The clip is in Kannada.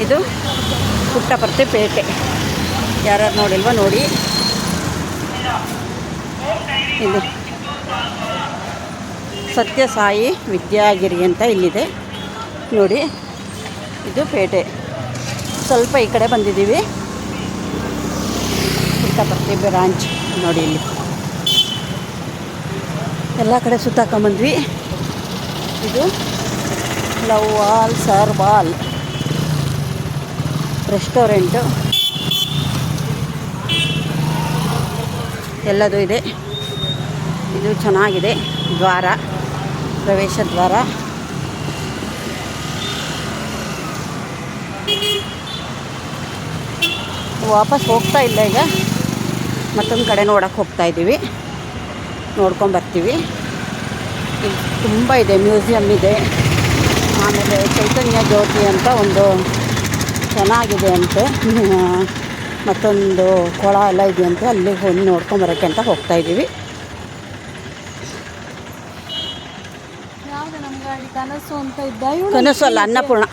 ಇದು ಪುಟ್ಟಪರ್ತಿ ಪೇಟೆ. ಯಾರು ನೋಡಿಲ್ವ ನೋಡಿ. ಇದು ಸತ್ಯಸಾಯಿ ವಿದ್ಯಾಗಿರಿ ಅಂತ ಇಲ್ಲಿದೆ ನೋಡಿ. ಇದು ಪೇಟೆ. ಸ್ವಲ್ಪ ಈ ಕಡೆ ಬಂದಿದ್ದೀವಿ. ಪುಟ್ಟಪರ್ತಿ ಬ್ರಾಂಚ್ ನೋಡಿ. ಇಲ್ಲಿ ಎಲ್ಲ ಕಡೆ ಸುತ್ತಾಕೊಂಬಂದ್ವಿ. ಇದು ಲವ್ ವಾಲ್ ಸರ್ವಾಲ್ ರೆಸ್ಟೋರೆಂಟು ಎಲ್ಲದೂ ಇದೆ. ಇದು ಚೆನ್ನಾಗಿದೆ. ದ್ವಾರ, ಪ್ರವೇಶ ದ್ವಾರ. ವಾಪಸ್ ಹೋಗ್ತಾ ಇಲ್ಲ ಈಗ, ಮತ್ತೊಂದು ಕಡೆ ನೋಡೋಕ್ಕೆ ಹೋಗ್ತಾಯಿದ್ದೀವಿ. ನೋಡ್ಕೊಂಬರ್ತೀವಿ. ಇಲ್ಲಿ ತುಂಬ ಇದೆ, ಮ್ಯೂಸಿಯಮ್ ಇದೆ. ಆಮೇಲೆ ಚೈತನ್ಯ ಜ್ಯೋತಿ ಅಂತ ಒಂದು ಚೆನ್ನಾಗಿದೆ ಅಂತೆ, ಮತ್ತೊಂದು ಕೊಳ ಎಲ್ಲ ಇದೆಯಂತೆ. ಅಲ್ಲಿಗೆ ಹೋಗಿ ನೋಡ್ಕೊಂಬರೋಕ್ಕೆ ಅಂತ ಹೋಗ್ತಾಯಿದ್ದೀವಿ. ಯಾವುದು ನಮ್ಮ ಗಾಡಿ? ಕನಸು ಅಂತ ಇದ್ದ. ಕನಸು ಅಲ್ಲ, ಅನ್ನಪೂರ್ಣ.